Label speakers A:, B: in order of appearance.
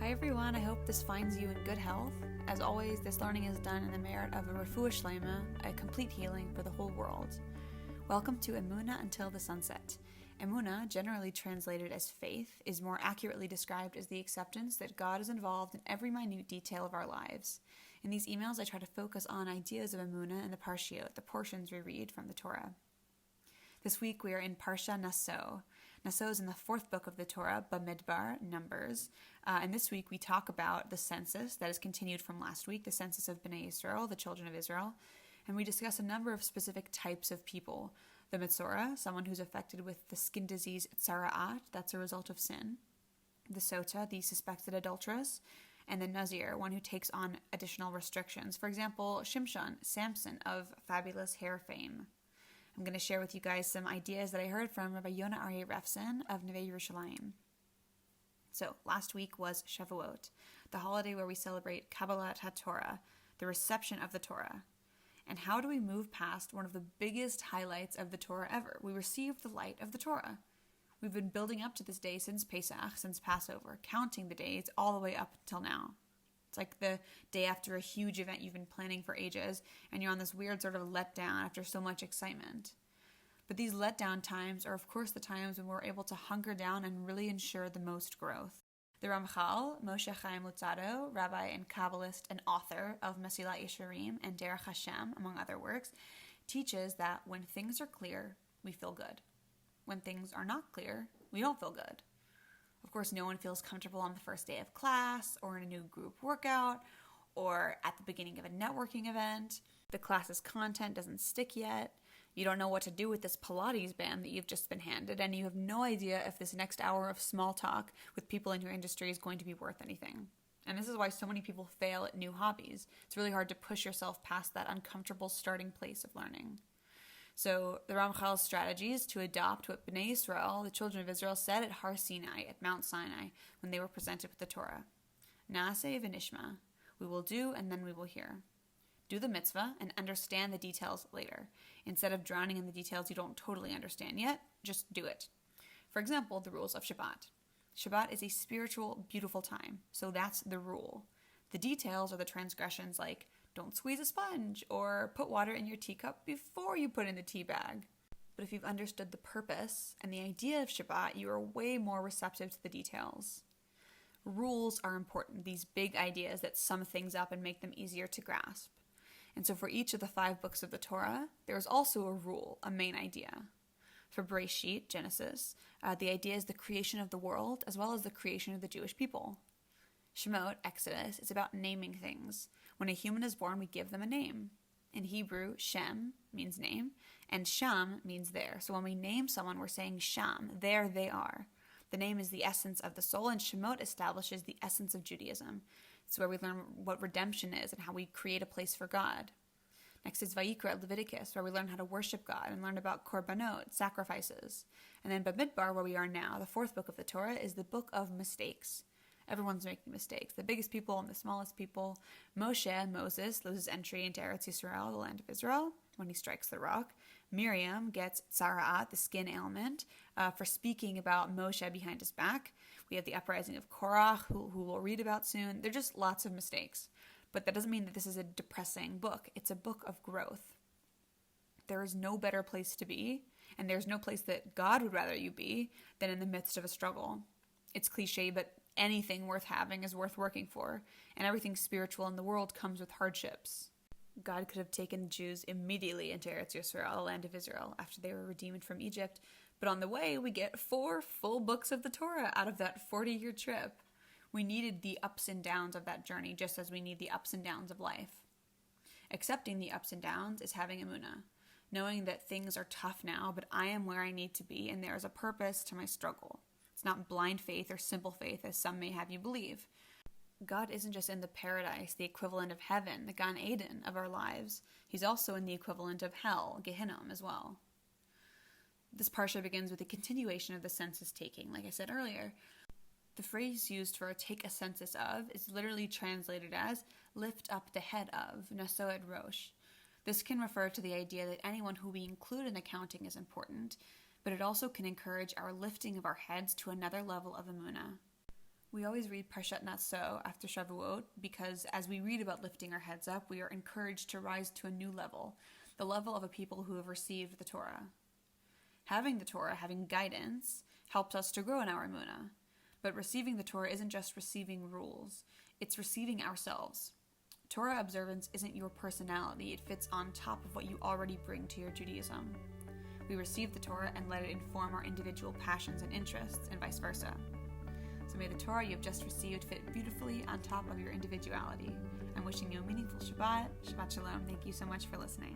A: Hi everyone, I hope this finds you in good health. As always, this learning is done in the merit of a refuah shlema, a complete healing for the whole world. Welcome to Emunah until the sunset. Emunah, generally translated as faith, is more accurately described as the acceptance that God is involved in every minute detail of our lives. In these emails, I try to focus on ideas of Emunah and the parshiot, the portions we read from the Torah. This week we are in Parsha Naso. Naso is in the fourth book of the Torah, Bamidbar, Numbers. And this week we talk about the census that is continued from last week, the census of Bnei Israel, the children of Israel. And we discuss a number of specific types of people. The Metzora, someone who's affected with the skin disease Tzara'at, that's a result of sin. The Sota, the suspected adulteress. And the Nazir, one who takes on additional restrictions. For example, Shimshon, Samson of fabulous hair fame. I'm going to share with you guys some ideas that I heard from Rabbi Yonah Aryeh Refson of Neve Yerushalayim. So, last week was Shavuot, the holiday where we celebrate Kabbalat HaTorah, the reception of the Torah. And how do we move past one of the biggest highlights of the Torah ever? We received the light of the Torah. We've been building up to this day since Pesach, since Passover, counting the days all the way up until now. It's like the day after a huge event you've been planning for ages, and you're on this weird sort of letdown after so much excitement. But these letdown times are, of course, the times when we're able to hunker down and really ensure the most growth. The Ramchal, Moshe Chaim Luzzatto, rabbi and Kabbalist and author of Mesilat Yesharim and Derech Hashem, among other works, teaches that when things are clear, we feel good. When things are not clear, we don't feel good. Of course, no one feels comfortable on the first day of class or in a new group workout or at the beginning of a networking event. The class's content doesn't stick yet. You don't know what to do with this Pilates band that you've just been handed, and you have no idea if this next hour of small talk with people in your industry is going to be worth anything. And this is why so many people fail at new hobbies. It's really hard to push yourself past that uncomfortable starting place of learning. So the Ramchal's strategy is to adopt what Bnei Israel, the children of Israel, said at Har Sinai, at Mount Sinai, when they were presented with the Torah. Na'aseh v'nishma. We will do and then we will hear. Do the mitzvah and understand the details later. Instead of drowning in the details you don't totally understand yet, just do it. For example, the rules of Shabbat. Shabbat is a spiritual, beautiful time, so that's the rule. The details are the transgressions like don't squeeze a sponge or put water in your teacup before you put in the tea bag. But if you've understood the purpose and the idea of Shabbat, you are way more receptive to the details. Rules are important, these big ideas that sum things up and make them easier to grasp. And so for each of the 5 books of the Torah, there is also a rule, a main idea. For Bereshit, Genesis, the idea is the creation of the world as well as the creation of the Jewish people. Shemot, Exodus, is about naming things. When a human is born, we give them a name. In Hebrew, Shem means name, and Sham means there. So when we name someone, we're saying Sham, there they are. The name is the essence of the soul, and Shemot establishes the essence of Judaism. It's where we learn what redemption is and how we create a place for God. Next is Vayikra, Leviticus, where we learn how to worship God and learn about korbanot, sacrifices. And then Bamidbar, where we are now, the 4th book of the Torah, is the book of mistakes. Everyone's making mistakes. The biggest people and the smallest people. Moses, loses entry into Eretz Yisrael, the land of Israel, when he strikes the rock. Miriam gets Tzara'at, the skin ailment, for speaking about Moshe behind his back. We have the uprising of Korach, who we'll read about soon. There are just lots of mistakes. But that doesn't mean that this is a depressing book. It's a book of growth. There is no better place to be, and there's no place that God would rather you be than in the midst of a struggle. It's cliche, but anything worth having is worth working for, and everything spiritual in the world comes with hardships. God could have taken the Jews immediately into Eretz Yisrael, the land of Israel, after they were redeemed from Egypt, but on the way we get 4 full books of the Torah out of that 40-year trip. We needed the ups and downs of that journey just as we need the ups and downs of life. Accepting the ups and downs is having Emunah, knowing that things are tough now, but I am where I need to be and there is a purpose to my struggle. It's not blind faith or simple faith as some may have you believe. God isn't just in the paradise, the equivalent of heaven, the Gan Eden of our lives. He's also in the equivalent of hell, Gehinnom, as well. This parsha begins with a continuation of the census taking, like I said earlier. The phrase used for take a census of is literally translated as lift up the head of, Naso et Rosh. This can refer to the idea that anyone who we include in the counting is important, but it also can encourage our lifting of our heads to another level of Emunah. We always read Parshat Naso after Shavuot because as we read about lifting our heads up, we are encouraged to rise to a new level, the level of a people who have received the Torah. Having the Torah, having guidance, helps us to grow in our Emunah. But receiving the Torah isn't just receiving rules, it's receiving ourselves. Torah observance isn't your personality, it fits on top of what you already bring to your Judaism. We receive the Torah and let it inform our individual passions and interests, and vice versa. So may the Torah you have just received fit beautifully on top of your individuality. I'm wishing you a meaningful Shabbat. Shabbat Shalom. Thank you so much for listening.